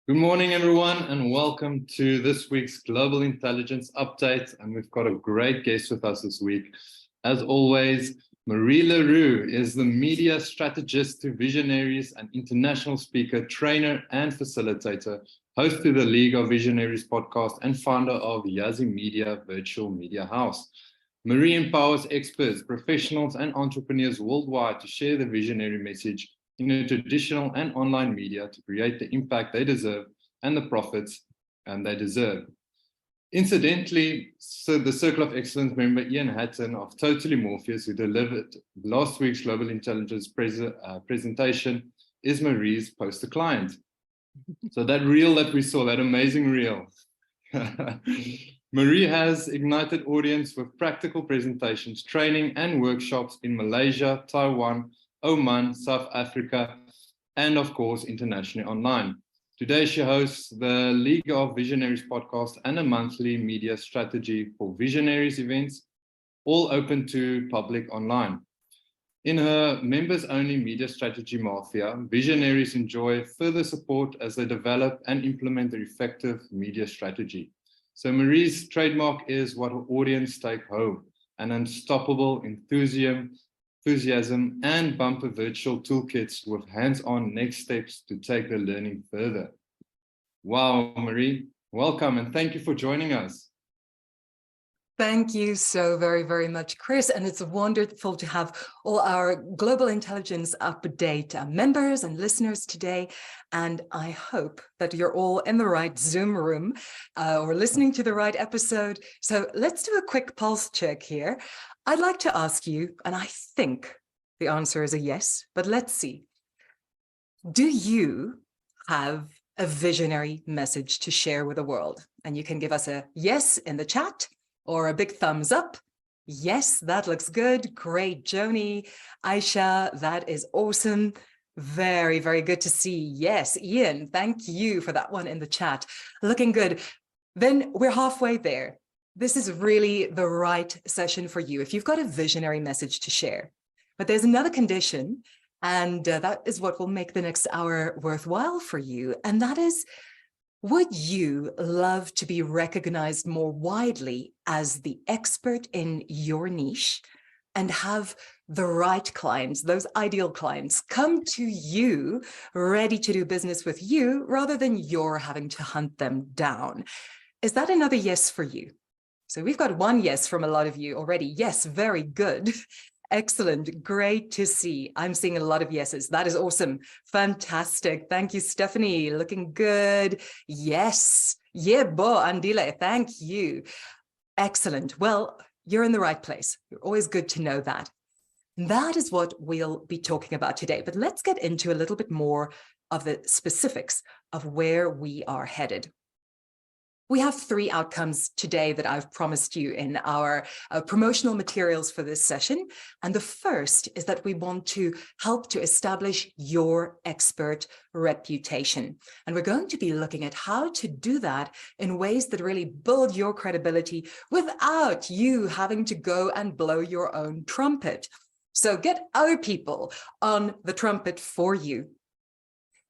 Good morning, everyone, and welcome to this week's Global Intelligence Update. And we've got a great guest with us this week. As always, Marie Le Roux is the media strategist to visionaries and international speaker, trainer, and facilitator, host to the League of Visionaries podcast, and founder of Yazzie Media Virtual Media House. Marie empowers experts, professionals, and entrepreneurs worldwide to share the visionary message in a traditional and online media to create the impact they deserve and the profits they deserve. Incidentally, so the Circle of Excellence member Ian Hatton of Totally Morpheus, who delivered last week's Global Intelligence presentation, is Marie's poster client. So that reel that we saw, that amazing reel. Marie has ignited audience with practical presentations, training, and workshops in Malaysia, Taiwan, Oman, South Africa, and of course, internationally online. Today, she hosts the League of Visionaries podcast and a monthly media strategy for visionaries events, all open to public online. In her members-only media strategy mafia, visionaries enjoy further support as they develop and implement their effective media strategy. So Marie's trademark is what her audience take home, an unstoppable enthusiasm and bumper virtual toolkits with hands-on next steps to take the learning further. Wow, Marie, welcome and thank you for joining us. Thank you so very, very much, Chris. And it's wonderful to have all our Global Intelligence Update members and listeners today. And I hope that you're all in the right Zoom room or listening to the right episode. So let's do a quick pulse check here. I'd like to ask you, and I think the answer is a yes, but let's see. Do you have a visionary message to share with the world? And you can give us a yes in the chat or a big thumbs up. Yes, that looks good. Great, Joni, Aisha, that is awesome. Very, very good to see. Yes, Ian, thank you for that one in the chat. Looking good. Then we're halfway there. This is really the right session for you if you've got a visionary message to share. But there's another condition, and that is what will make the next hour worthwhile for you. And that is, would you love to be recognized more widely as the expert in your niche and have the right clients, those ideal clients, come to you ready to do business with you rather than you're having to hunt them down? Is that another yes for you? So we've got one yes from a lot of you already. Yes, very good. Excellent. Great to see. I'm seeing a lot of yeses. That is awesome. Fantastic. Thank you, Stephanie. Looking good. Yes. Yeah, bo, Andile. Thank you. Excellent. Well, you're in the right place. You're always good to know that. That is what we'll be talking about today. But let's get into a little bit more of the specifics of where we are headed. We have 3 outcomes today that I've promised you in our promotional materials for this session. And the first is that we want to help to establish your expert reputation. And we're going to be looking at how to do that in ways that really build your credibility without you having to go and blow your own trumpet. So get other people on the trumpet for you.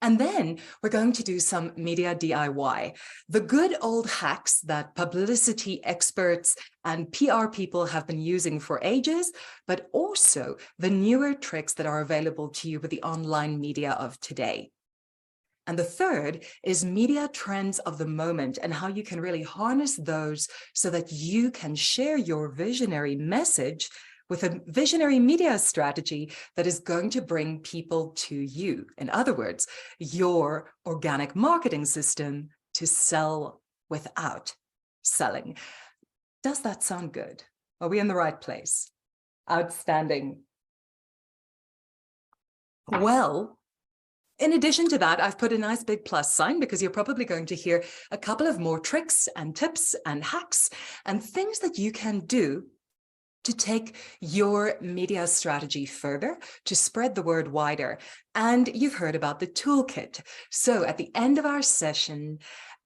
And then we're going to do some media DIY, the good old hacks that publicity experts and PR people have been using for ages, but also the newer tricks that are available to you with the online media of today. And the third is media trends of the moment and how you can really harness those so that you can share your visionary message with a visionary media strategy that is going to bring people to you. In other words, your organic marketing system to sell without selling. Does that sound good? Are we in the right place? Outstanding. Well, in addition to that, I've put a nice big plus sign because you're probably going to hear a couple of more tricks and tips and hacks and things that you can do to take your media strategy further, to spread the word wider. And you've heard about the toolkit. So at the end of our session,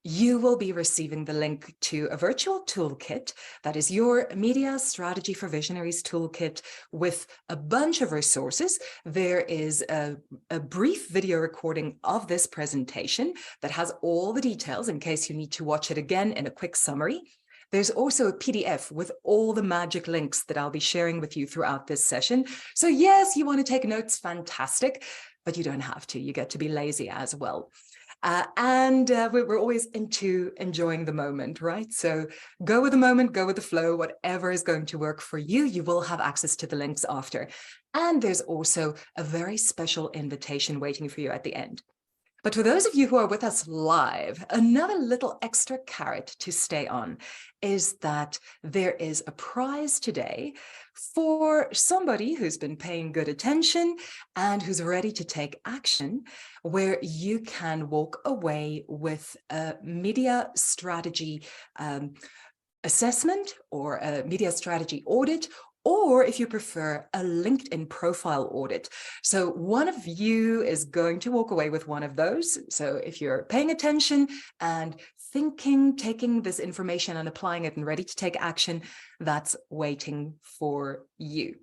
you will be receiving the link to a virtual toolkit that is your Media Strategy for Visionaries toolkit with a bunch of resources. There is a brief video recording of this presentation that has all the details in case you need to watch it again in a quick summary. There's also a PDF with all the magic links that I'll be sharing with you throughout this session. So yes, you want to take notes, fantastic, but you don't have to. You get to be lazy as well. We're always into enjoying the moment, right? So go with the moment, go with the flow, whatever is going to work for you. You will have access to the links after. And there's also a very special invitation waiting for you at the end. But for those of you who are with us live, another little extra carrot to stay on is that there is a prize today for somebody who's been paying good attention and who's ready to take action, where you can walk away with a media strategy assessment or a media strategy audit, or if you prefer, a LinkedIn profile audit. So one of you is going to walk away with one of those. So if you're paying attention and thinking, taking this information and applying it and ready to take action, that's waiting for you.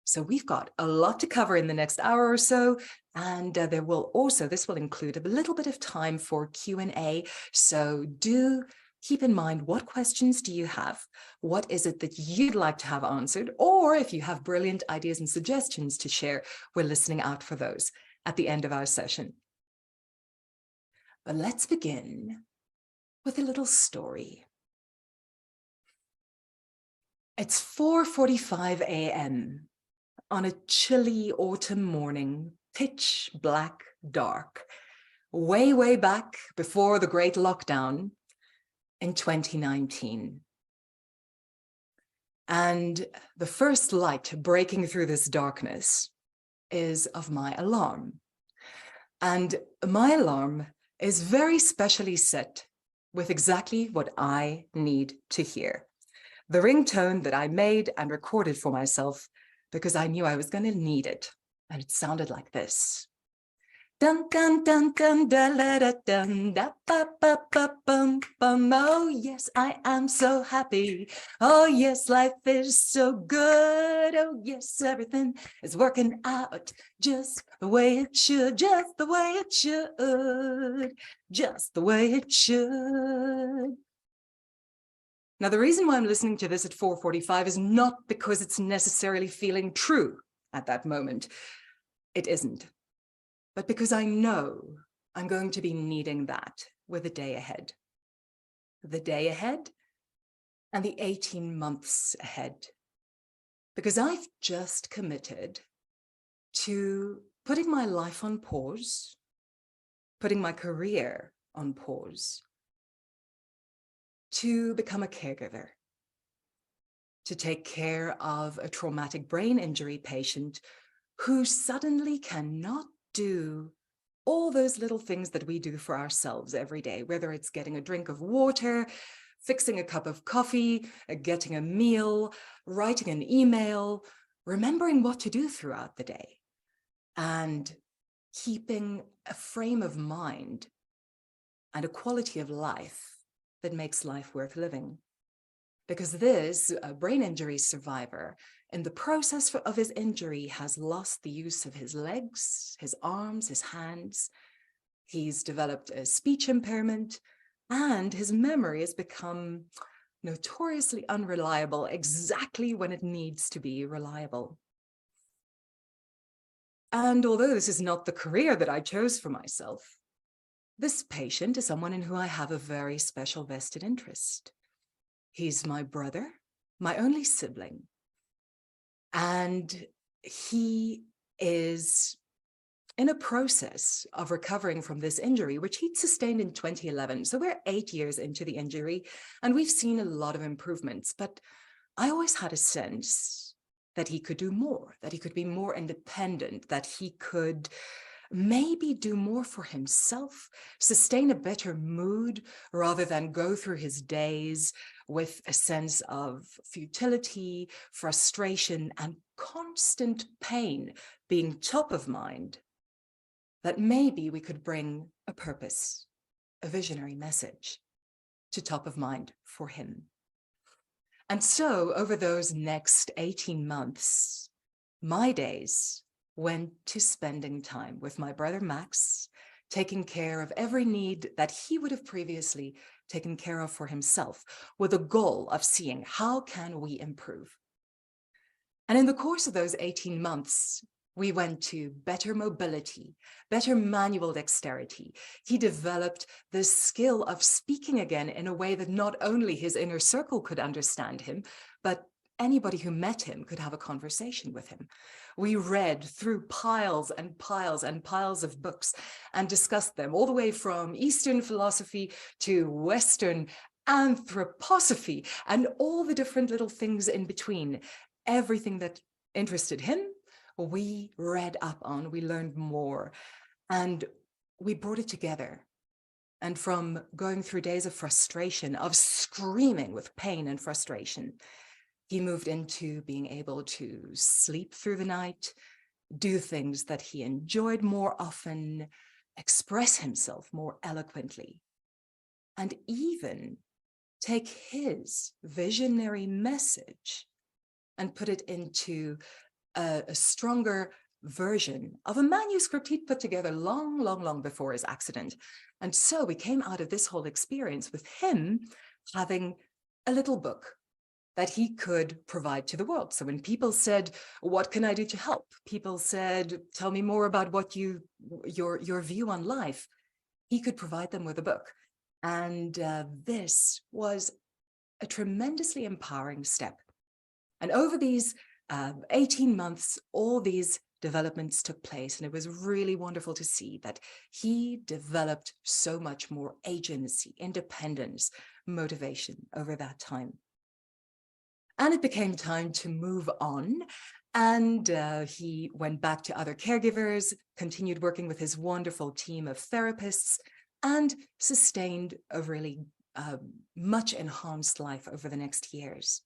So we've got a lot to cover in the next hour or so. And this will include a little bit of time for Q&A. So do keep in mind, what questions do you have? What is it that you'd like to have answered? Or if you have brilliant ideas and suggestions to share, we're listening out for those at the end of our session. But let's begin with a little story. It's 4:45 a.m. on a chilly autumn morning, pitch black dark, way, way back before the great lockdown in 2019. And the first light breaking through this darkness is of my alarm. And my alarm is very specially set with exactly what I need to hear. The ringtone that I made and recorded for myself because I knew I was going to need it. And it sounded like this. Dun dun dun dun da la da dun da ba ba ba bum bum. Oh yes, I am so happy. Oh yes, life is so good. Oh yes, everything is working out just the way it should, just the way it should, just the way it should. Now, the reason why I'm listening to this at 4:45 is not because it's necessarily feeling true at that moment. It isn't. But because I know I'm going to be needing that with the day ahead. The day ahead and the 18 months ahead. Because I've just committed to putting my life on pause, putting my career on pause, to become a caregiver, to take care of a traumatic brain injury patient who suddenly cannot do all those little things that we do for ourselves every day, whether it's getting a drink of water, fixing a cup of coffee, getting a meal, writing an email, remembering what to do throughout the day, and keeping a frame of mind and a quality of life that makes life worth living. Because this brain injury survivor, in the process of his injury, has lost the use of his legs, his arms, his hands. He's developed a speech impairment, and his memory has become notoriously unreliable exactly when it needs to be reliable. And although this is not the career that I chose for myself, this patient is someone in whom I have a very special vested interest. He's my brother, my only sibling, and he is in a process of recovering from this injury, which he'd sustained in 2011. So we're 8 years into the injury, and we've seen a lot of improvements, but I always had a sense that he could do more, that he could be more independent, that he could maybe do more for himself, sustain a better mood rather than go through his days with a sense of futility, frustration, and constant pain being top of mind, that maybe we could bring a purpose, a visionary message to top of mind for him. And so over those next 18 months, my days went to spending time with my brother Max, taking care of every need that he would have previously taken care of for himself, with a goal of seeing how can we improve. And in the course of those 18 months, we went to better mobility, better manual dexterity. He developed the skill of speaking again in a way that not only his inner circle could understand him, but anybody who met him could have a conversation with him. We read through piles and piles and piles of books and discussed them, all the way from Eastern philosophy to Western anthroposophy and all the different little things in between. Everything that interested him, we read up on, we learned more, and we brought it together. And from going through days of frustration, of screaming with pain and frustration, he moved into being able to sleep through the night, do things that he enjoyed more often, express himself more eloquently, and even take his visionary message and put it into a stronger version of a manuscript he'd put together long before his accident. And so we came out of this whole experience with him having a little book that he could provide to the world. So when people said, what can I do to help? People said, tell me more about what your view on life. He could provide them with a book. And this was a tremendously empowering step. And over these 18 months, all these developments took place, and it was really wonderful to see that he developed so much more agency, independence, motivation over that time. And it became time to move on, and he went back to other caregivers, continued working with his wonderful team of therapists, and sustained a really much enhanced life over the next years,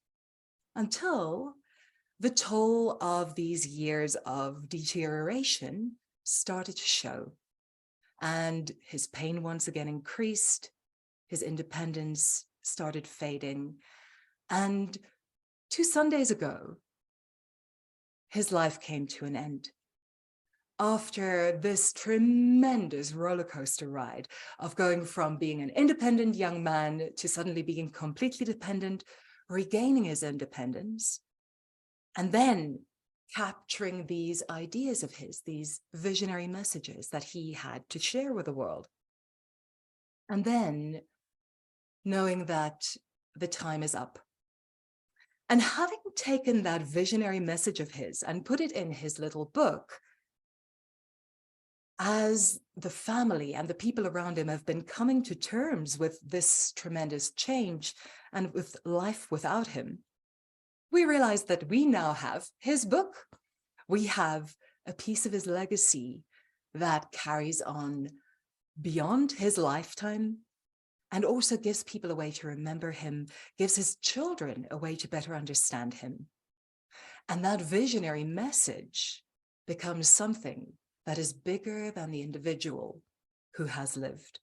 until the toll of these years of deterioration started to show, and his pain once again increased, his independence started fading, and 2 Sundays ago, his life came to an end. After this tremendous roller coaster ride of going from being an independent young man to suddenly being completely dependent, regaining his independence, and then capturing these ideas of his, these visionary messages that he had to share with the world. And then knowing that the time is up. And having taken that visionary message of his and put it in his little book, as the family and the people around him have been coming to terms with this tremendous change and with life without him, we realized that we now have his book. We have a piece of his legacy that carries on beyond his lifetime and also gives people a way to remember him, gives his children a way to better understand him. And that visionary message becomes something that is bigger than the individual who has lived.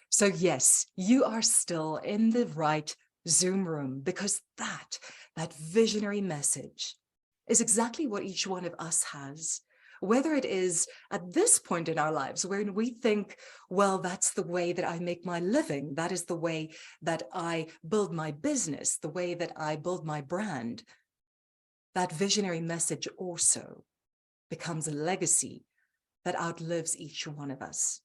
So yes, you are still in the right Zoom room, because that visionary message is exactly what each one of us has, whether it is at this point in our lives when we think, well, that's the way that I make my living, that is the way that I build my business, the way that I build my brand. That visionary message also becomes a legacy that outlives each one of us.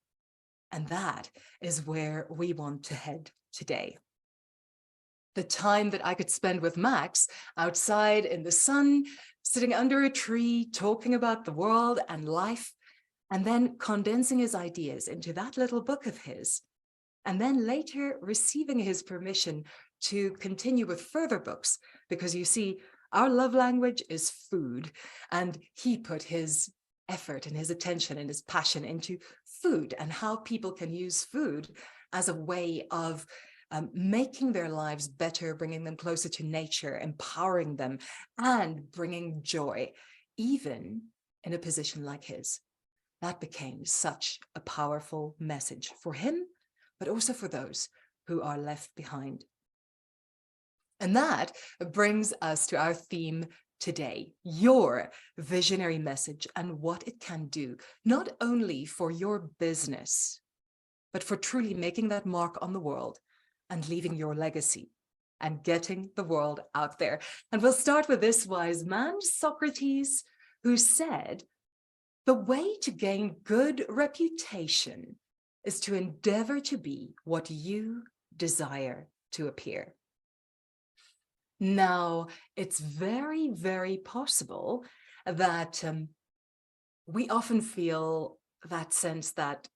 And that is where we want to head today. The time that I could spend with Max outside in the sun, sitting under a tree, talking about the world and life, and then condensing his ideas into that little book of his, and then later receiving his permission to continue with further books, because you see, our love language is food, and he put his effort and his attention and his passion into food and how people can use food as a way of making their lives better, bringing them closer to nature, empowering them, and bringing joy, even in a position like his. That became such a powerful message for him, but also for those who are left behind. And that brings us to our theme today, your visionary message and what it can do, not only for your business, but for truly making that mark on the world and leaving your legacy and getting the world out there. And we'll start with this wise man, Socrates, who said, the way to gain good reputation is to endeavor to be what you desire to appear. Now, it's very, very possible that we often feel that sense that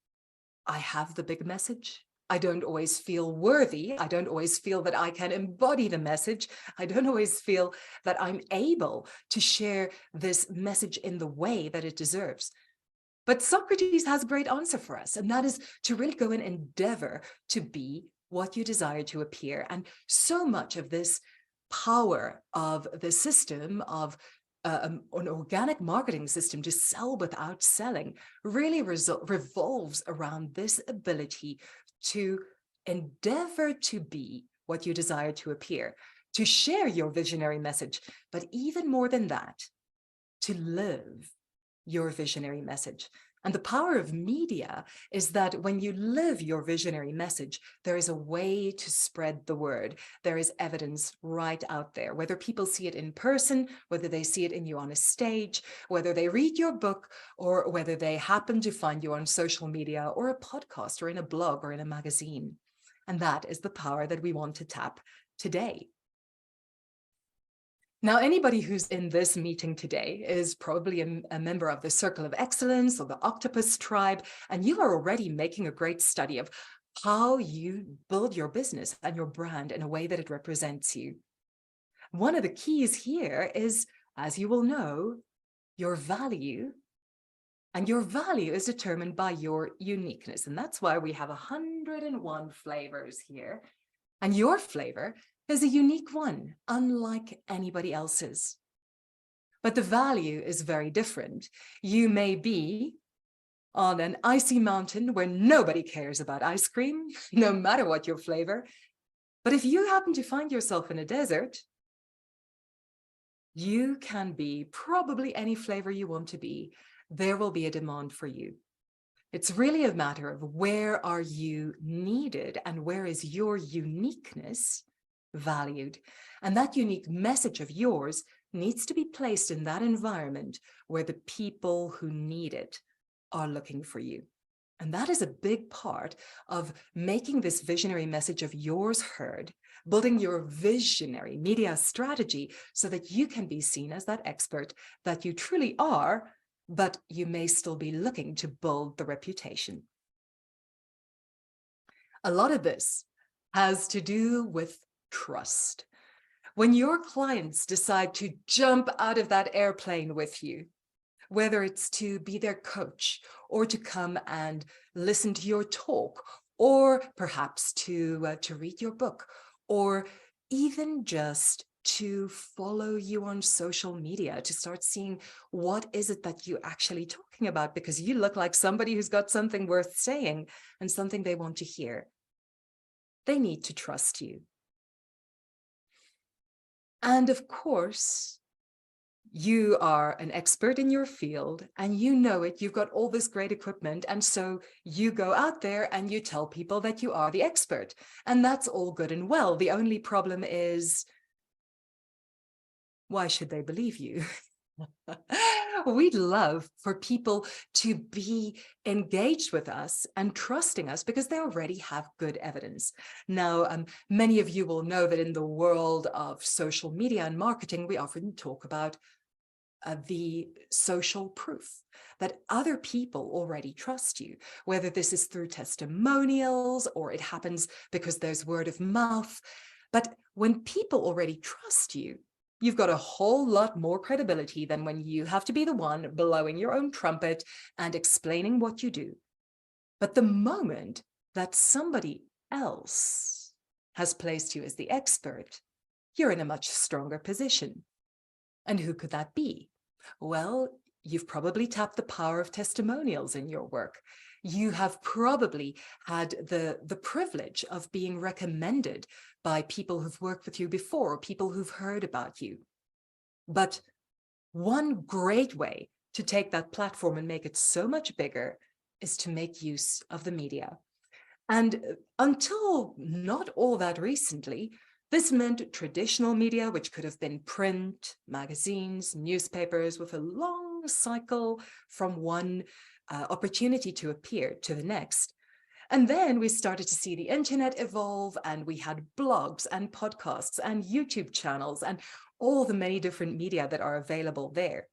I have the big message. I don't always feel worthy. I don't always feel that I can embody the message. I don't always feel that I'm able to share this message in the way that it deserves. But Socrates has a great answer for us, and that is to really go and endeavor to be what you desire to appear. And so much of this power of the system of an organic marketing system to sell without selling really revolves around this ability to endeavor to be what you desire to appear, to share your visionary message, but even more than that, to live your visionary message. And the power of media is that when you live your visionary message, there is a way to spread the word. There is evidence right out there, whether people see it in person, whether they see it in you on a stage, whether they read your book, or whether they happen to find you on social media or a podcast or in a blog or in a magazine. And that is the power that we want to tap today. Now, anybody who's in this meeting today is probably a member of the Circle of Excellence or the Octopus Tribe, and you are already making a great study of how you build your business and your brand in a way that it represents you. One of the keys here is, as you will know, your value. And your value is determined by your uniqueness. And that's why we have 101 flavors here. And your flavor is a unique one, unlike anybody else's. But the value is very different. You may be on an icy mountain where nobody cares about ice cream, no matter what your flavor. But if you happen to find yourself in a desert, you can be probably any flavor you want to be. There will be a demand for you. It's really a matter of where are you needed and where is your uniqueness valued. And that unique message of yours needs to be placed in that environment where the people who need it are looking for you. And that is a big part of making this visionary message of yours heard, building your visionary media strategy so that you can be seen as that expert that you truly are, but you may still be looking to build the reputation. A lot of this has to do with trust. When your clients decide to jump out of that airplane with you, whether it's to be their coach or to come and listen to your talk, or perhaps to read your book, or even just to follow you on social media, to start seeing what is it that you're actually talking about, because you look like somebody who's got something worth saying and something they want to hear. They need to trust you. And of course, you are an expert in your field and you know it, you've got all this great equipment. And so you go out there and you tell people that you are the expert, and that's all good and well. The only problem is, why should they believe you? We'd love for people to be engaged with us and trusting us because they already have good evidence. Now, many of you will know that in the world of social media and marketing, we often talk about the social proof that other people already trust you, whether this is through testimonials or it happens because there's word of mouth. But when people already trust you, you've got a whole lot more credibility than when you have to be the one blowing your own trumpet and explaining what you do. But the moment that somebody else has placed you as the expert, you're in a much stronger position. And who could that be? Well, you've probably tapped the power of testimonials in your work. You have probably had the privilege of being recommended by people who've worked with you before, or people who've heard about you. But one great way to take that platform and make it so much bigger is to make use of the media. And until not all that recently, this meant traditional media, which could have been print, magazines, newspapers, with a long cycle from one opportunity to appear to the next. And then we started to see the internet evolve, and we had blogs and podcasts and YouTube channels and all the many different media that are available there.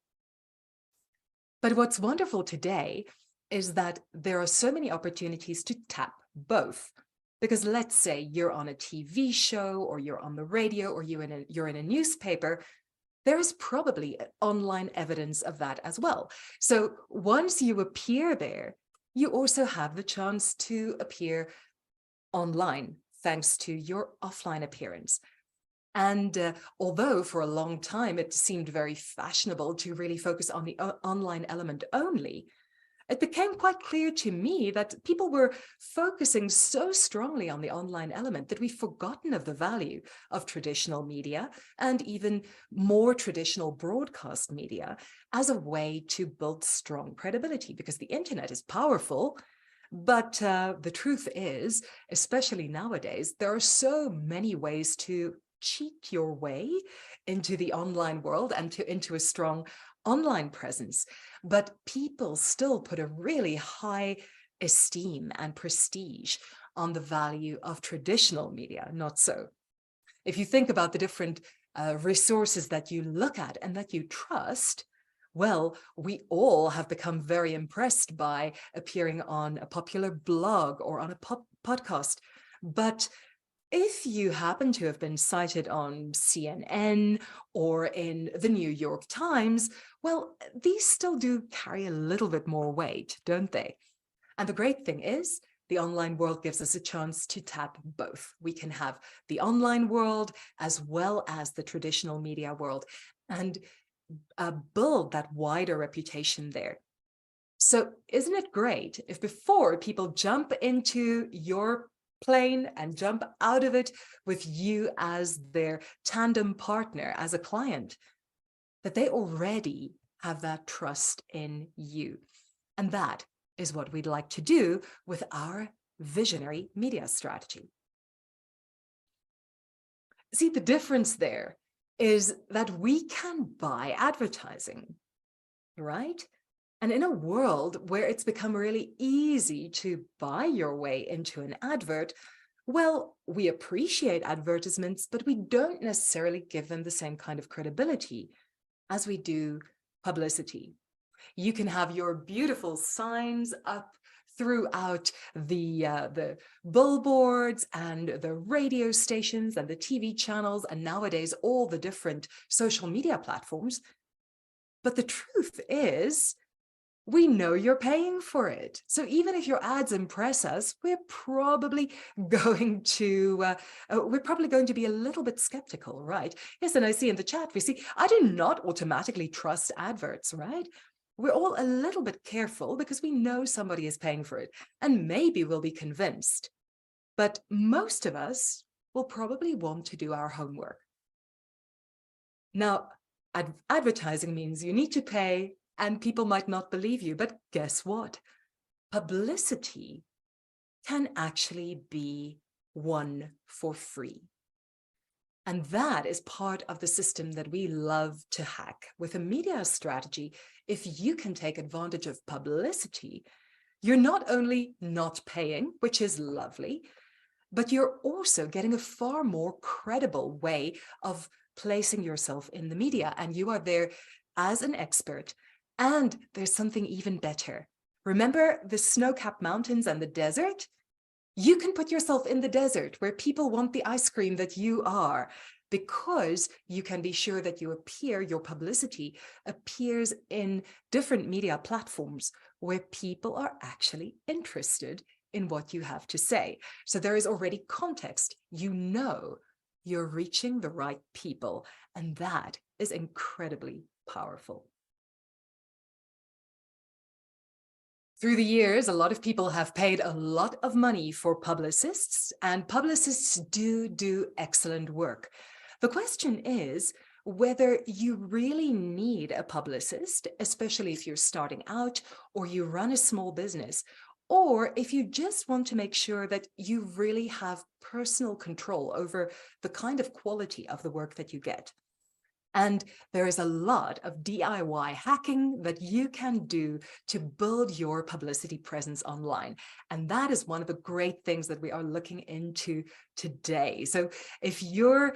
But what's wonderful today is that there are so many opportunities to tap both. Because let's say you're on a TV show, or you're on the radio, or you're in a newspaper, there is probably online evidence of that as well. So once you appear there, you also have the chance to appear online, thanks to your offline appearance. And although for a long time it seemed very fashionable to really focus on the online element only, it became quite clear to me that people were focusing so strongly on the online element that we've forgotten of the value of traditional media, and even more traditional broadcast media, as a way to build strong credibility, because the internet is powerful. But the truth is, especially nowadays, there are so many ways to cheat your way into the online world and into a strong online presence. But people still put a really high esteem and prestige on the value of traditional media, not so. If you think about the different resources that you look at and that you trust, well, we all have become very impressed by appearing on a popular blog or on a podcast. But if you happen to have been cited on CNN or in the New York Times, well, these still do carry a little bit more weight, don't they? And the great thing is, the online world gives us a chance to tap both. We can have the online world as well as the traditional media world, and build that wider reputation there. So isn't it great if before people jump into your plane and jump out of it with you as their tandem partner, as a client, that they already have that trust in you? And that is what we'd like to do with our visionary media strategy. See, the difference there is that we can buy advertising, right? And in a world where it's become really easy to buy your way into an advert, well, we appreciate advertisements, but we don't necessarily give them the same kind of credibility as we do publicity. You can have your beautiful signs up throughout the billboards and the radio stations and the TV channels, and nowadays all the different social media platforms. But the truth is, we know you're paying for it. So even if your ads impress us, we're probably going to be a little bit skeptical, right? Yes, and I see in the chat, we see, I do not automatically trust adverts, right? We're all a little bit careful because we know somebody is paying for it, and maybe we'll be convinced. But most of us will probably want to do our homework. Now, advertising means you need to pay, and people might not believe you, but guess what? Publicity can actually be won for free. And that is part of the system that we love to hack. With a media strategy, if you can take advantage of publicity, you're not only not paying, which is lovely, but you're also getting a far more credible way of placing yourself in the media. And you are there as an expert. And there's something even better. Remember the snow-capped mountains and the desert? You can put yourself in the desert where people want the ice cream that you are. because you can be sure that your publicity appears in different media platforms where people are actually interested in what you have to say. So there is already context. You know you're reaching the right people, and that is incredibly powerful. Through the years, a lot of people have paid a lot of money for publicists, and publicists do excellent work. The question is whether you really need a publicist, especially if you're starting out or you run a small business, or if you just want to make sure that you really have personal control over the kind of quality of the work that you get. And there is a lot of DIY hacking that you can do to build your publicity presence online. And that is one of the great things that we are looking into today. So if you're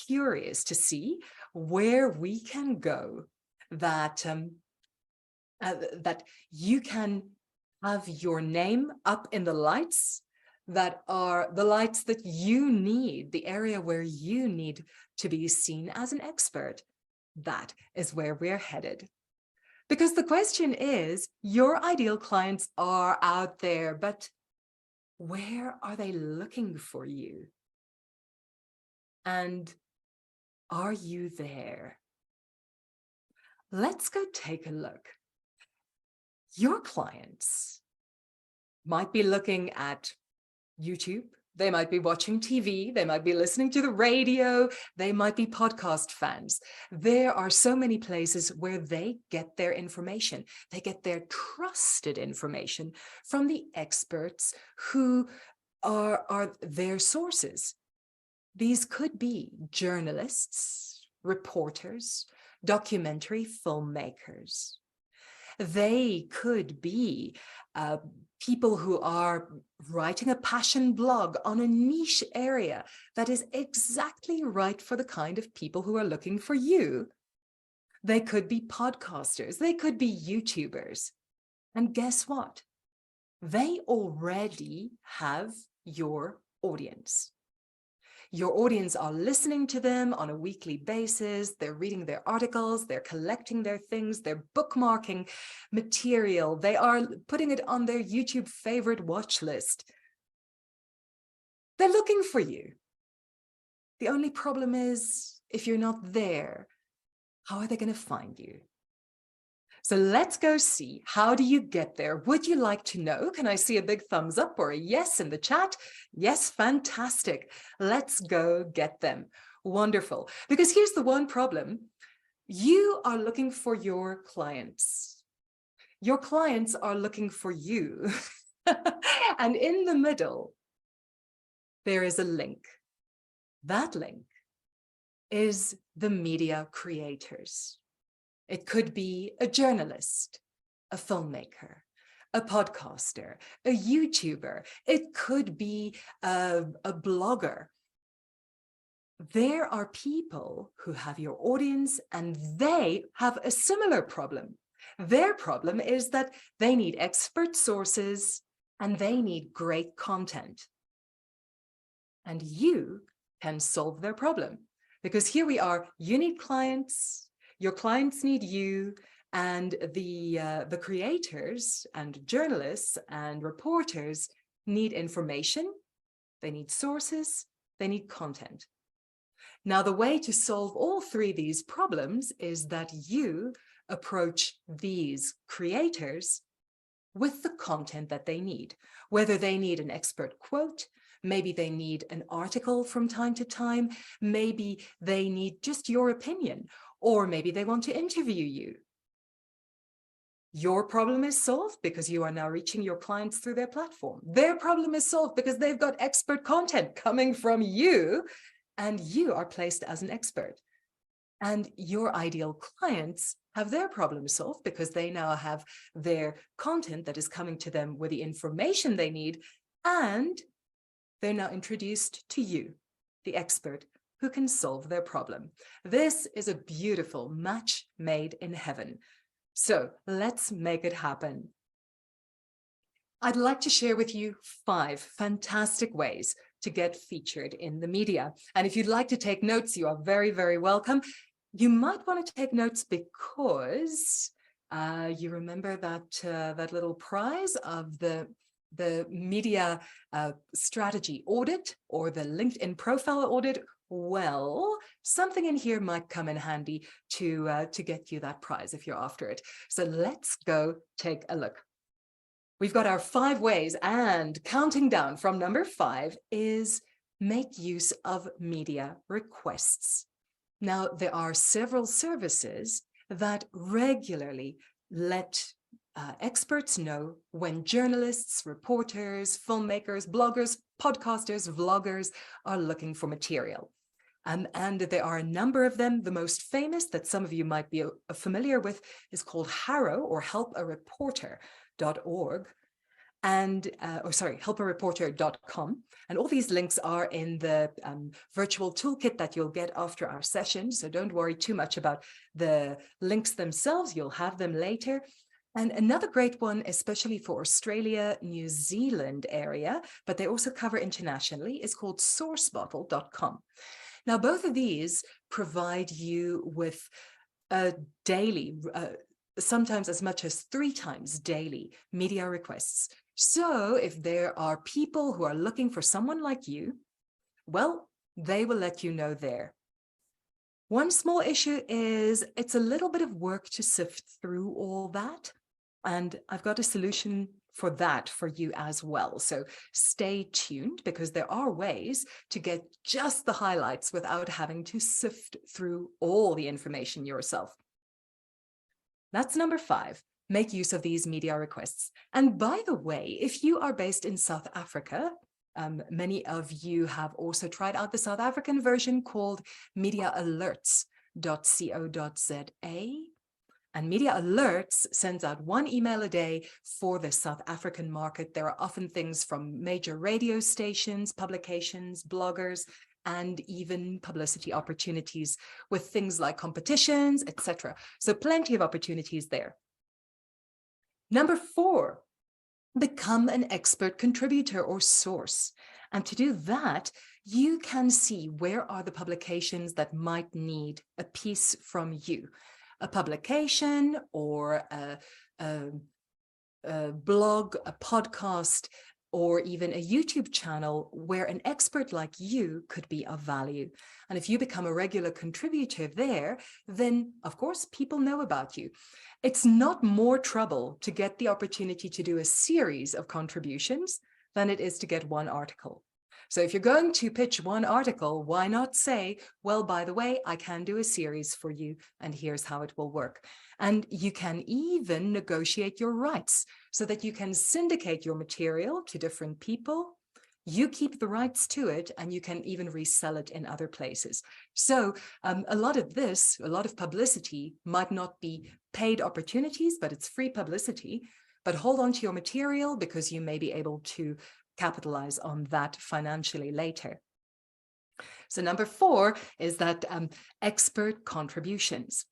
curious to see where we can go, that you can have your name up in the lights, that are the lights that you need, the area where you need to be seen as an expert. That is where we're headed. Because the question is, your ideal clients are out there, but where are they looking for you? And are you there? Let's go take a look. Your clients might be looking at YouTube, they might be watching TV, they might be listening to the radio, they might be podcast fans. There are so many places where they get their information. They get their trusted information from the experts who are their sources. These could be journalists, reporters, documentary filmmakers. They could be people who are writing a passion blog on a niche area that is exactly right for the kind of people who are looking for you. They could be podcasters. They could be YouTubers. And guess what? They already have your audience. Your audience are listening to them on a weekly basis. They're reading their articles, they're collecting their things, they're bookmarking material. They are putting it on their YouTube favorite watch list. They're looking for you. The only problem is, if you're not there, how are they going to find you? So let's go see, how do you get there? Would you like to know? Can I see a big thumbs up or a yes in the chat? Yes, fantastic. Let's go get them. Wonderful. Because here's the one problem. You are looking for your clients. Your clients are looking for you. And in the middle, there is a link. That link is the media creators. It could be a journalist, a filmmaker, a podcaster, a YouTuber. It could be a blogger. There are people who have your audience and they have a similar problem. Their problem is that they need expert sources and they need great content. And you can solve their problem. Because here we are, you need clients, your clients need you, and the creators and journalists and reporters need information, they need sources, they need content. Now, the way to solve all three of these problems is that you approach these creators with the content that they need, whether they need an expert quote, maybe they need an article from time to time, maybe they need just your opinion, or maybe they want to interview you. Your problem is solved because you are now reaching your clients through their platform. Their problem is solved because they've got expert content coming from you, and you are placed as an expert. And your ideal clients have their problem solved because they now have their content that is coming to them with the information they need, and they're now introduced to you, the expert who can solve their problem. This is a beautiful match made in heaven. So let's make it happen. I'd like to share with you 5 fantastic ways to get featured in the media. And if you'd like to take notes, you are very, very welcome. You might want to take notes because you remember that little prize of the media strategy audit or the LinkedIn profile audit. Well, something in here might come in handy to get you that prize if you're after it. So let's go take a look. We've got our 5 ways, and counting down from number 5 is make use of media requests. Now, there are several services that regularly let experts know when journalists, reporters, filmmakers, bloggers, podcasters, vloggers are looking for material. And there are a number of them. The most famous that some of you might be familiar with is called HARO, or helpareporter.org. And helpareporter.com. And all these links are in the virtual toolkit that you'll get after our session. So don't worry too much about the links themselves. You'll have them later. And another great one, especially for Australia, New Zealand area, but they also cover internationally, is called sourcebottle.com. Now, both of these provide you with a daily, sometimes as much as 3 times daily media requests. So if there are people who are looking for someone like you, well, they will let you know there. One small issue is it's a little bit of work to sift through all that. And I've got a solution for that for you as well. So stay tuned, because there are ways to get just the highlights without having to sift through all the information yourself. That's number 5. Make use of these media requests. And by the way, if you are based in South Africa, many of you have also tried out the South African version called mediaalerts.co.za. And Media Alerts sends out 1 email a day for the South African market. There are often things from major radio stations, publications, bloggers, and even publicity opportunities with things like competitions, etc. So plenty of opportunities there. Number 4, become an expert contributor or source. And to do that, you can see where are the publications that might need a piece from you. A publication or a blog, a podcast, or even a YouTube channel where an expert like you could be of value. And if you become a regular contributor there, then of course people know about you. It's not more trouble to get the opportunity to do a series of contributions than it is to get 1 article. So if you're going to pitch 1 article, why not say, well, by the way, I can do a series for you, and here's how it will work. And you can even negotiate your rights so that you can syndicate your material to different people. You keep the rights to it, and you can even resell it in other places. So a lot of publicity might not be paid opportunities, but it's free publicity. But hold on to your material, because you may be able to capitalize on that financially later. So number 4 is that expert contributions.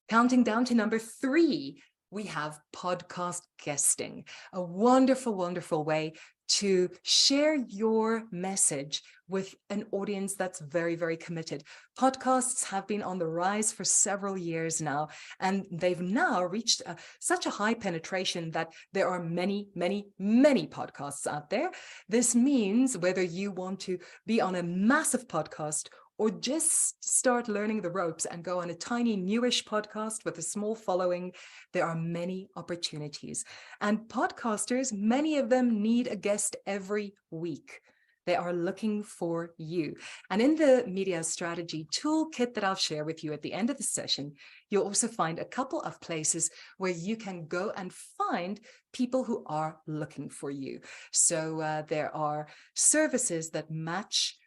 Counting down to number 3, we have podcast guesting, a wonderful, wonderful way to share your message with an audience that's very, very committed. Podcasts have been on the rise for several years now, and they've now reached such a high penetration that there are many, many, many podcasts out there. This means whether you want to be on a massive podcast or just start learning the ropes and go on a tiny newish podcast with a small following, there are many opportunities. And podcasters, many of them need a guest every week. They are looking for you. And in the media strategy toolkit that I'll share with you at the end of the session, you'll also find a couple of places where you can go and find people who are looking for you. So there are services that match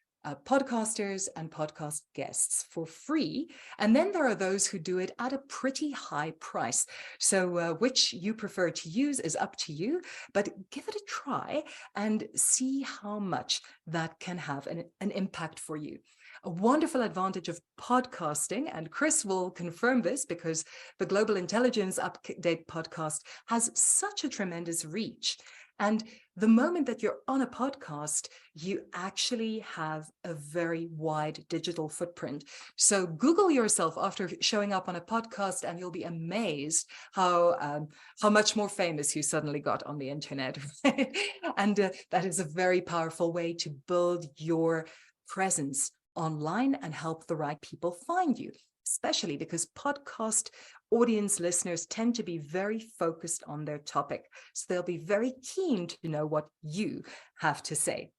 podcasters and podcast guests for free. And then there are those who do it at a pretty high price. So which you prefer to use is up to you, but give it a try and see how much that can have an impact for you. A wonderful advantage of podcasting, and Chris will confirm this because the Global Intelligence Update podcast has such a tremendous reach, And the moment that you're on a podcast, you actually have a very wide digital footprint. So Google yourself after showing up on a podcast, and you'll be amazed how much more famous you suddenly got on the internet. Right? And that is a very powerful way to build your presence online and help the right people find you, especially because podcast audience listeners tend to be very focused on their topic. So they'll be very keen to know what you have to say.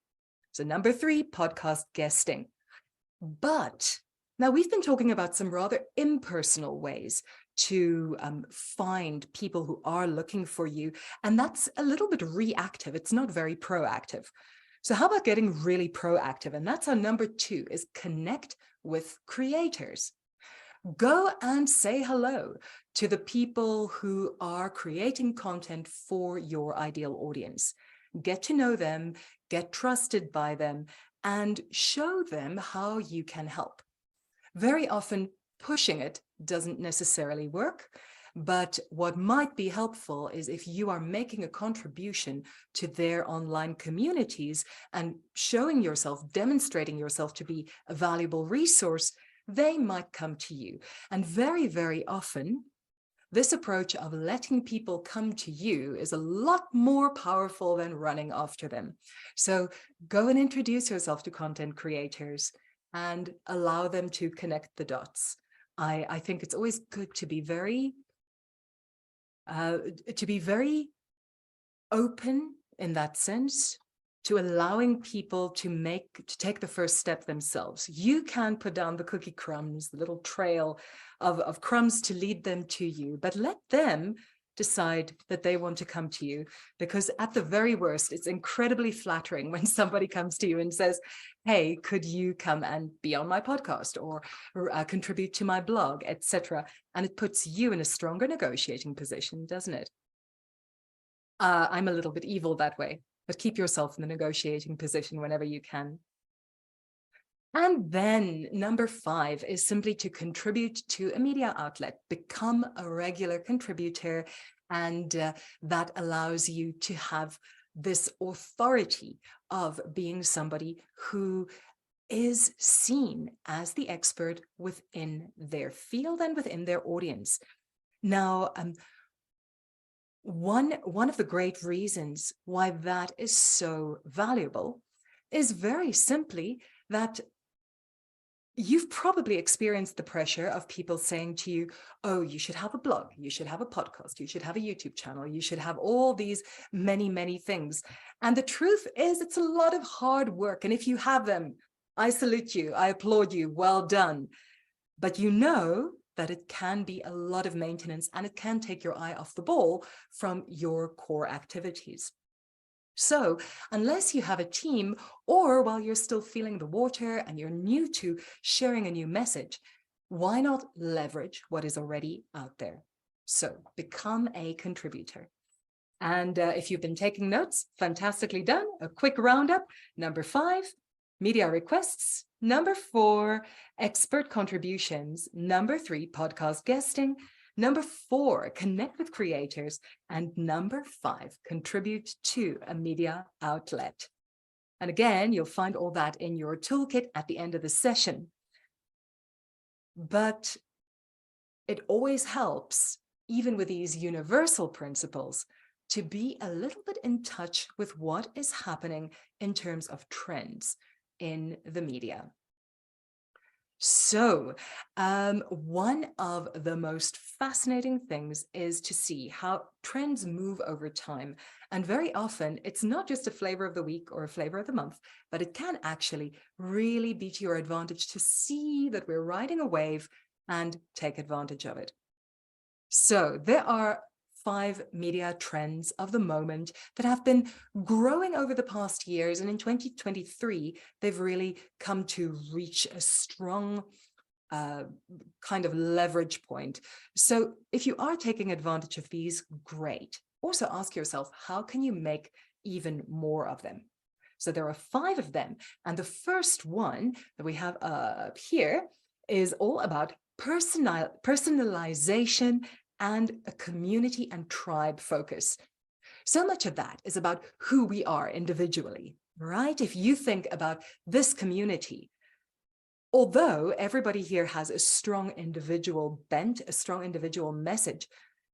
So number 3, podcast guesting. But now we've been talking about some rather impersonal ways to find people who are looking for you. And that's a little bit reactive. It's not very proactive. So how about getting really proactive? And that's our number 2, is connect with creators. Go and say hello to the people who are creating content for your ideal audience. Get to know them, get trusted by them, and show them how you can help. Very often, pushing it doesn't necessarily work, but what might be helpful is if you are making a contribution to their online communities and showing yourself, demonstrating yourself to be a valuable resource, they might come to you. And very, very often, this approach of letting people come to you is a lot more powerful than running after them. So go and introduce yourself to content creators and allow them to connect the dots. I think it's always good to be very open in that sense, to allowing people to take the first step themselves. You can put down the cookie crumbs, the little trail of crumbs to lead them to you, but let them decide that they want to come to you, because at the very worst, it's incredibly flattering when somebody comes to you and says, hey, could you come and be on my podcast or contribute to my blog, etc. And it puts you in a stronger negotiating position, doesn't it? I'm a little bit evil that way, but keep yourself in the negotiating position whenever you can. And then number 5 is simply to contribute to a media outlet, become a regular contributor, and that allows you to have this authority of being somebody who is seen as the expert within their field and within their audience. Now, one of the great reasons why that is so valuable is very simply that you've probably experienced the pressure of people saying to you, oh, you should have a blog, you should have a podcast, you should have a YouTube channel, you should have all these many, many things. And the truth is, it's a lot of hard work. And if you have them, I salute you, I applaud you, well done. But you know that it can be a lot of maintenance and it can take your eye off the ball from your core activities. So unless you have a team, or while you're still feeling the water and you're new to sharing a new message, why not leverage what is already out there? So become a contributor. And if you've been taking notes, fantastically done. A quick roundup. Number 5, media requests. Number 4, expert contributions. Number 3, podcast guesting. Number 4, connect with creators. And number 5, contribute to a media outlet. And again, you'll find all that in your toolkit at the end of the session. But it always helps, even with these universal principles, to be a little bit in touch with what is happening in terms of trends in the media. So one of the most fascinating things is to see how trends move over time. And very often, it's not just a flavor of the week or a flavor of the month, but it can actually really be to your advantage to see that we're riding a wave and take advantage of it. So there are 5 media trends of the moment that have been growing over the past years. And in 2023, they've really come to reach a strong kind of leverage point. So if you are taking advantage of these, great. Also ask yourself, how can you make even more of them? So there are 5 of them. And the first one that we have up here is all about personalization and a community and tribe focus. So much of that is about who we are individually, right? If you think about this community, although everybody here has a strong individual bent, a strong individual message,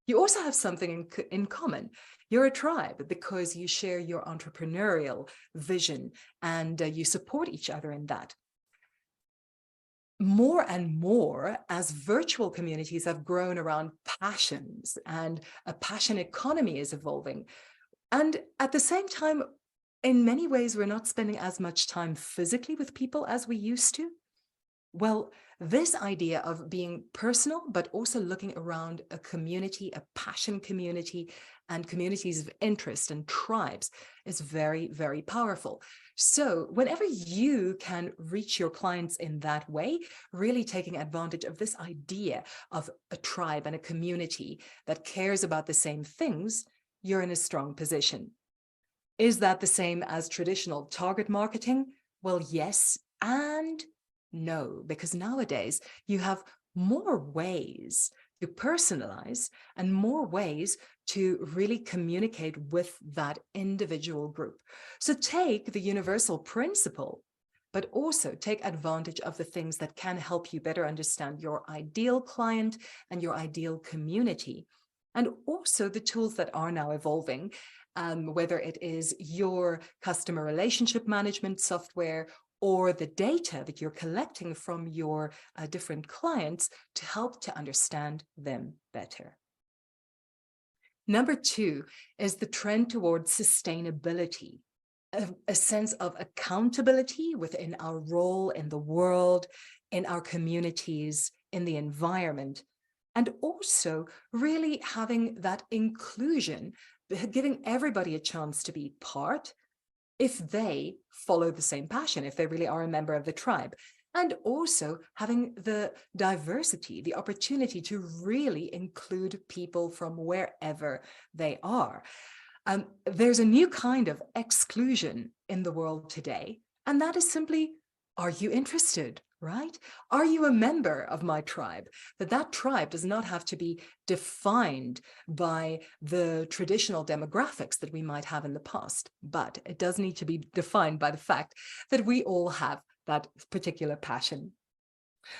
you also have something in common. You're a tribe because you share your entrepreneurial vision and you support each other in that. More and more, as virtual communities have grown around passions and a passion economy is evolving. And at the same time, in many ways, we're not spending as much time physically with people as we used to. Well, this idea of being personal, but also looking around a community, a passion community, and communities of interest and tribes is very, very powerful. So whenever you can reach your clients in that way, really taking advantage of this idea of a tribe and a community that cares about the same things, you're in a strong position. Is that the same as traditional target marketing? Well, yes and no, because nowadays you have more ways to personalize and more ways to really communicate with that individual group. So take the universal principle, but also take advantage of the things that can help you better understand your ideal client and your ideal community. And also the tools that are now evolving, whether it is your customer relationship management software or the data that you're collecting from your different clients to help to understand them better. Number 2 is the trend towards sustainability, a sense of accountability within our role in the world, in our communities, in the environment, and also really having that inclusion, giving everybody a chance to be part, if they follow the same passion, if they really are a member of the tribe, and also having the diversity, the opportunity to really include people from wherever they are. There's a new kind of exclusion in the world today, and that is simply, are you interested? Right? Are you a member of my tribe? That tribe does not have to be defined by the traditional demographics that we might have in the past, but it does need to be defined by the fact that we all have that particular passion.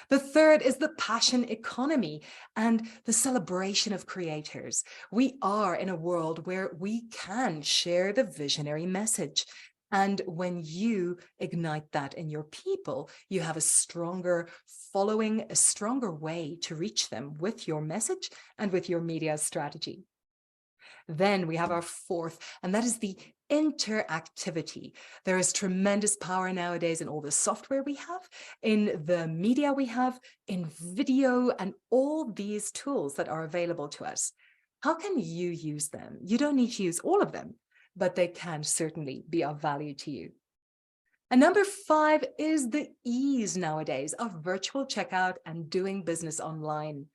The third is the passion economy and the celebration of creators. We are in a world where we can share the visionary message. And when you ignite that in your people, you have a stronger following, a stronger way to reach them with your message and with your media strategy. Then we have our fourth, and that is the interactivity. There is tremendous power nowadays in all the software we have, in the media we have, in video, and all these tools that are available to us. How can you use them? You don't need to use all of them, but they can certainly be of value to you. And number 5 is the ease nowadays of virtual checkout and doing business online.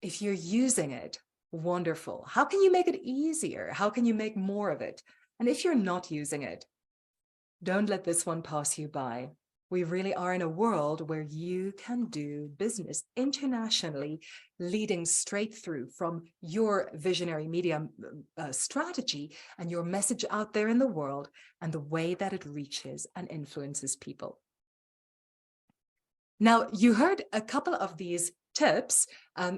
If you're using it, wonderful. How can you make it easier? How can you make more of it? And if you're not using it, don't let this one pass you by. We really are in a world where you can do business internationally, leading straight through from your visionary media strategy and your message out there in the world and the way that it reaches and influences people. Now, you heard a couple of these tips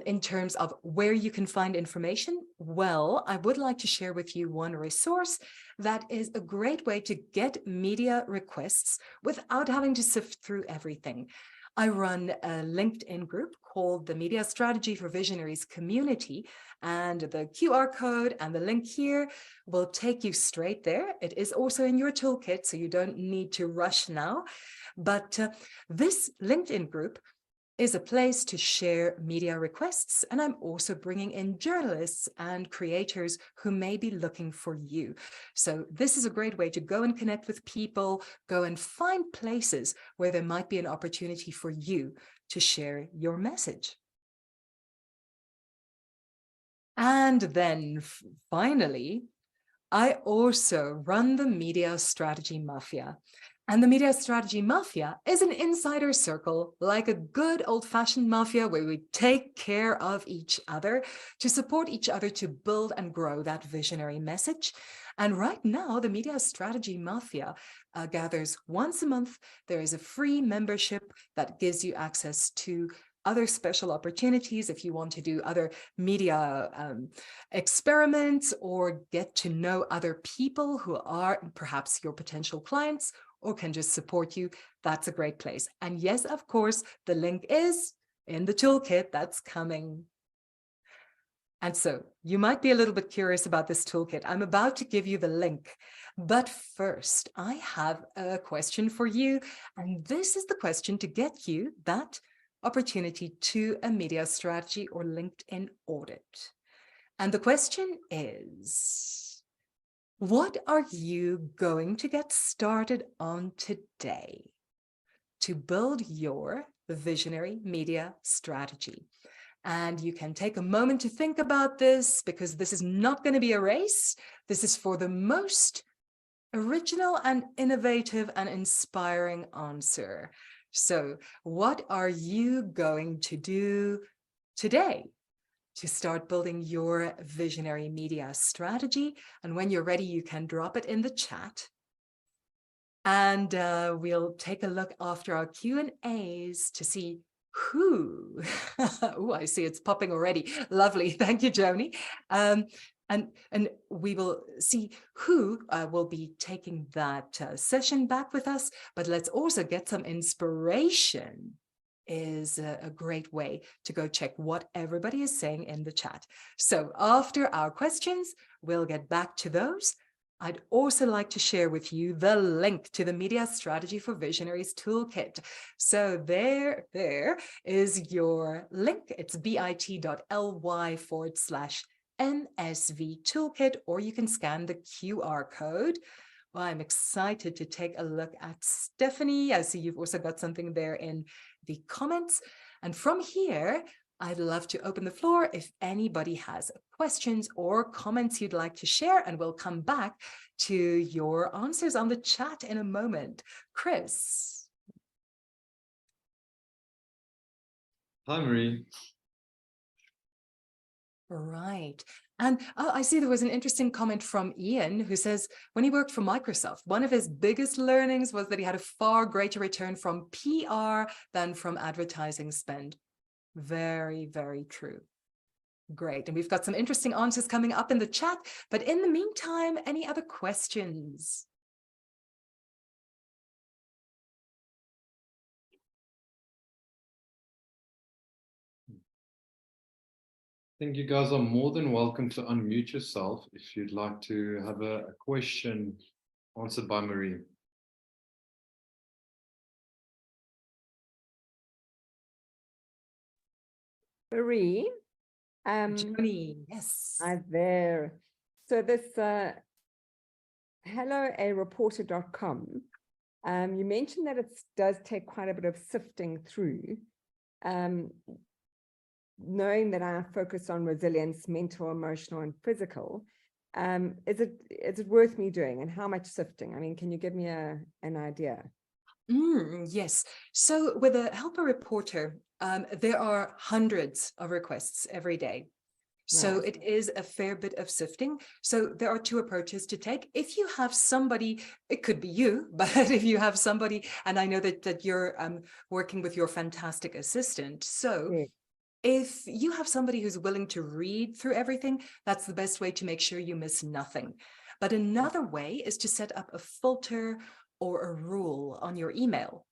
in terms of where you can find information. Well, I would like to share with you one resource that is a great way to get media requests without having to sift through everything. I run a LinkedIn group called the Media Strategy for Visionaries Community, and the QR code and the link here will take you straight there. It is also in your toolkit, so you don't need to rush now. But this LinkedIn group is a place to share media requests. And I'm also bringing in journalists and creators who may be looking for you. So this is a great way to go and connect with people, go and find places where there might be an opportunity for you to share your message. And then finally, I also run the Media Strategy Mafia. And the Media Strategy Mafia is an insider circle, like a good old-fashioned mafia where we take care of each other to support each other to build and grow that visionary message. And right now, the Media Strategy Mafia gathers once a month. There is a free membership that gives you access to other special opportunities if you want to do other media experiments or get to know other people who are perhaps your potential clients or can just support you. That's a great place. And yes, of course, the link is in the toolkit that's coming. And so you might be a little bit curious about this toolkit. I'm about to give you the link. But first, I have a question for you. And this is the question to get you that opportunity to a media strategy or LinkedIn audit. And the question is, what are you going to get started on today to build your visionary media strategy? And you can take a moment to think about this because this is not going to be a race. This is for the most original and innovative and inspiring answer. So what are you going to do today to start building your visionary media strategy? And when you're ready, you can drop it in the chat. And we'll take a look after our Q&As to see who. Oh, I see it's popping already. Lovely. Thank you, Joni. And we will see who will be taking that session back with us. But let's also get some inspiration. Is a great way to go check what everybody is saying in the chat. So after our questions, we'll get back to those. I'd also like to share with you the link to the Media Strategy for Visionaries Toolkit. So there is your link. It's bit.ly/MSV Toolkit, or you can scan the QR code. Well, I'm excited to take a look at Stephanie. I see you've also got something there in the comments. And from here, I'd love to open the floor if anybody has questions or comments you'd like to share, and we'll come back to your answers on the chat in a moment. Chris. Hi, Marie. Right. And I see there was an interesting comment from Ian who says, when he worked for Microsoft, one of his biggest learnings was that he had a far greater return from PR than from advertising spend. Very, very true. Great. And we've got some interesting answers coming up in the chat. But in the meantime, any other questions? I think you guys are more than welcome to unmute yourself if you'd like to have a question answered by Marie. Marie, Joni, yes. hi there. So this helloareporter.com, you mentioned that it does take quite a bit of sifting through. Knowing that I focus on resilience, mental, emotional, and physical, is it worth me doing, and how much sifting? I mean, can you give me an idea? Yes. So with a helper reporter, there are hundreds of requests every day. So Right. it is a fair bit of sifting. So there are two approaches to take. If you have somebody, it could be you, but if you have somebody, and I know that you're working with your fantastic assistant. So Yeah. if you have somebody who's willing to read through everything, that's the best way to make sure you miss nothing. But another way is to set up a filter or a rule on your email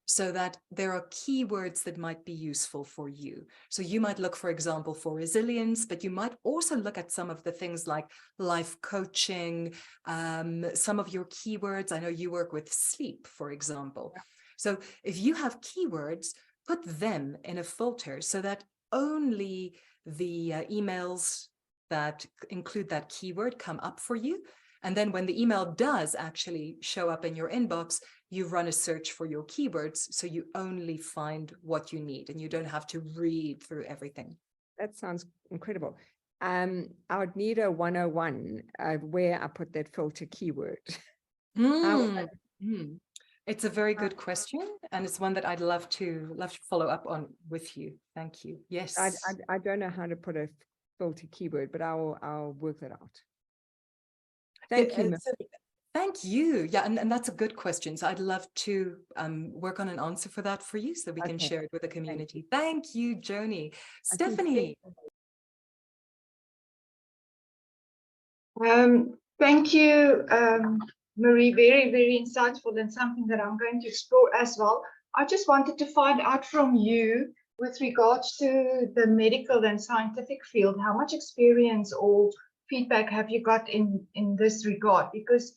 so that there are keywords that might be useful for you. So you might look, for example, for resilience, but you might also look at some of the things like life coaching, some of your keywords. I know you work with sleep, for example. So if you have keywords, put them in a filter so that only the emails that include that keyword come up for you. And then when the email does actually show up in your inbox, you run a search for your keywords, so you only find what you need and you don't have to read through everything. That sounds incredible. I would need a 101 where I put that filter keyword. Mm. Mm. It's a very good question, and it's one that I'd love to follow up on with you. Thank you. Yes. I don't know how to put a filter keyword, but I'll work that out. Thank you. Thank you. Yeah, and that's a good question. So I'd love to work on an answer for that for you so we can share it with the community. Thank you, Joni. Stephanie. Thank you, Marie. Very, very insightful and something that I'm going to explore as well. I just wanted to find out from you with regards to the medical and scientific field, how much experience or feedback have you got in this regard? Because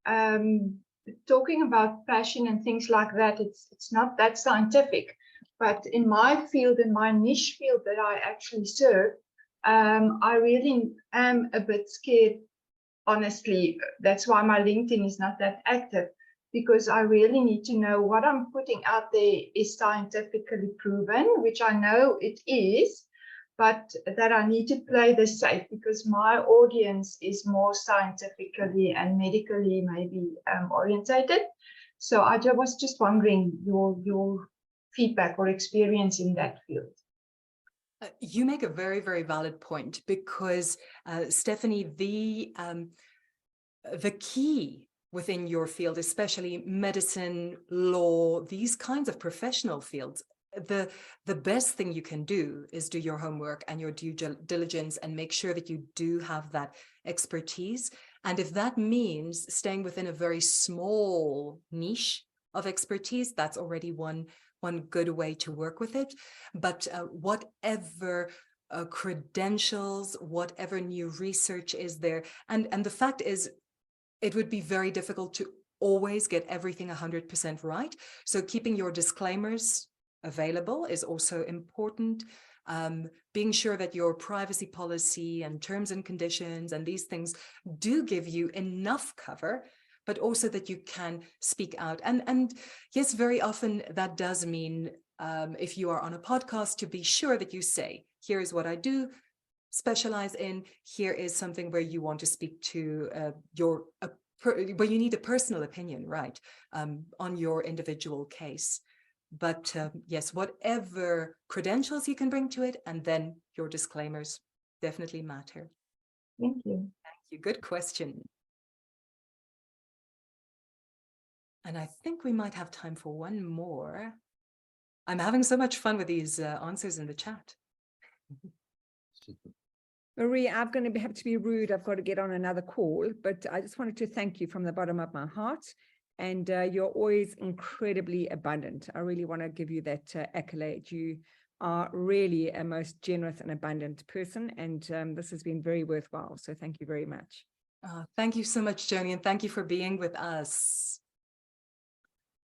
talking about passion and things like that, it's not that scientific. But in my field, in my niche field that I actually serve, I really am a bit scared, honestly. That's why my LinkedIn is not that active, because I really need to know what I'm putting out there is scientifically proven, which I know it is, but that I need to play this safe because my audience is more scientifically and medically maybe orientated. So I was just wondering your feedback or experience in that field. You make a very, very valid point because, Stephanie, the key within your field, especially medicine, law, these kinds of professional fields, the best thing you can do is do your homework and your due diligence and make sure that you do have that expertise. And if that means staying within a very small niche of expertise, that's already one good way to work with it. But whatever credentials, whatever new research is there, and the fact is, it would be very difficult to always get everything 100% right. So keeping your disclaimers available is also important. Being sure that your privacy policy and terms and conditions and these things do give you enough cover, but also that you can speak out. And yes, very often that does mean if you are on a podcast, to be sure that you say, here is what I do, specialize in, here is something where you want to speak to where you need a personal opinion, right, on your individual case. But yes, whatever credentials you can bring to it, and then your disclaimers definitely matter. Thank you. Thank you. Good question. And I think we might have time for one more. I'm having so much fun with these answers in the chat. Marie, I'm going to have to be rude. I've got to get on another call, but I just wanted to thank you from the bottom of my heart. And you're always incredibly abundant. I really want to give you that accolade. You are really a most generous and abundant person. And this has been very worthwhile. So thank you very much. Thank you so much, Joni, and thank you for being with us.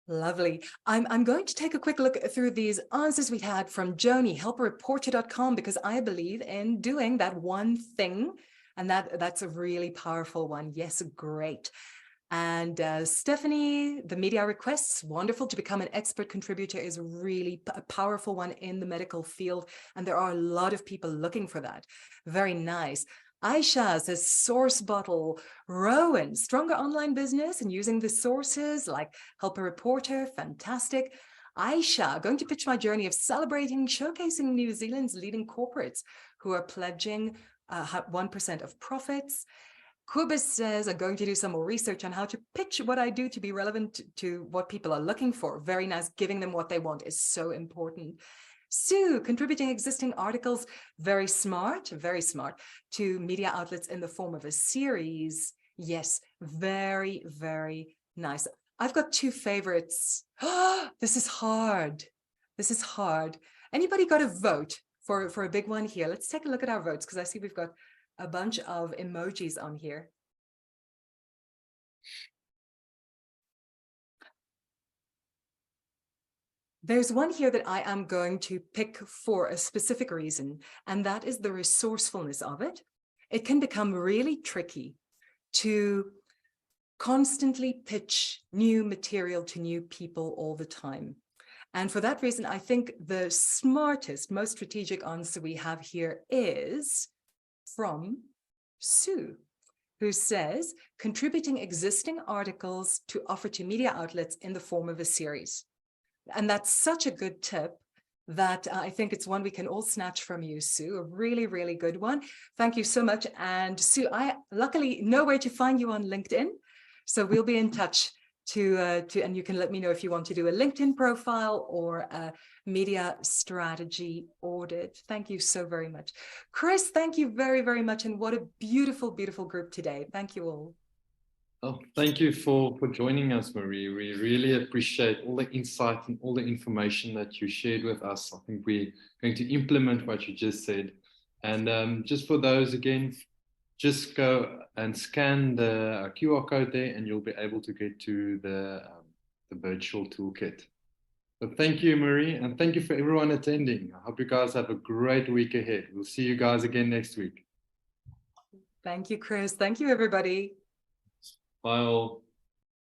Lovely. I'm going to take a quick look through these answers we had from Joni, helpareporter.com, because I believe in doing that one thing, and that's a really powerful one. Yes, great. And Stephanie, the media requests, wonderful. To become an expert contributor is really a powerful one in the medical field, and there are a lot of people looking for that. Very nice. Aisha says source bottle. Rowan, stronger online business and using the sources like Help a Reporter. Fantastic. Aisha, going to pitch my journey of celebrating, showcasing New Zealand's leading corporates who are pledging 1% of profits. Kubis says, I'm going to do some more research on how to pitch what I do to be relevant to what people are looking for. Very nice. Giving them what they want is so important. Sue, contributing existing articles, very smart to media outlets in the form of a series. Yes, very, very nice. I've got two favorites. This is hard. This is hard. Anybody got a vote for a big one here? Let's take a look at our votes, because I see we've got a bunch of emojis on here. There's one here that I am going to pick for a specific reason, and that is the resourcefulness of it. It can become really tricky to constantly pitch new material to new people all the time. And for that reason, I think the smartest, most strategic answer we have here is from Sue, who says, contributing existing articles to offer to media outlets in the form of a series. And that's such a good tip that I think it's one we can all snatch from you, Sue, a really, really good one. Thank you so much. And Sue, I luckily know where to find you on LinkedIn. So we'll be in touch and you can let me know if you want to do a LinkedIn profile or a media strategy audit. Thank you so very much. Chris, thank you very, very much. And what a beautiful, beautiful group today. Thank you all. Oh, thank you for joining us, Marie. We really appreciate all the insight and all the information that you shared with us. I think we're going to implement what you just said. And just for those, again, just go and scan the QR code there and you'll be able to get to the virtual toolkit. So thank you, Marie, and thank you for everyone attending. I hope you guys have a great week ahead. We'll see you guys again next week. Thank you, Chris. Thank you, everybody. Bye all.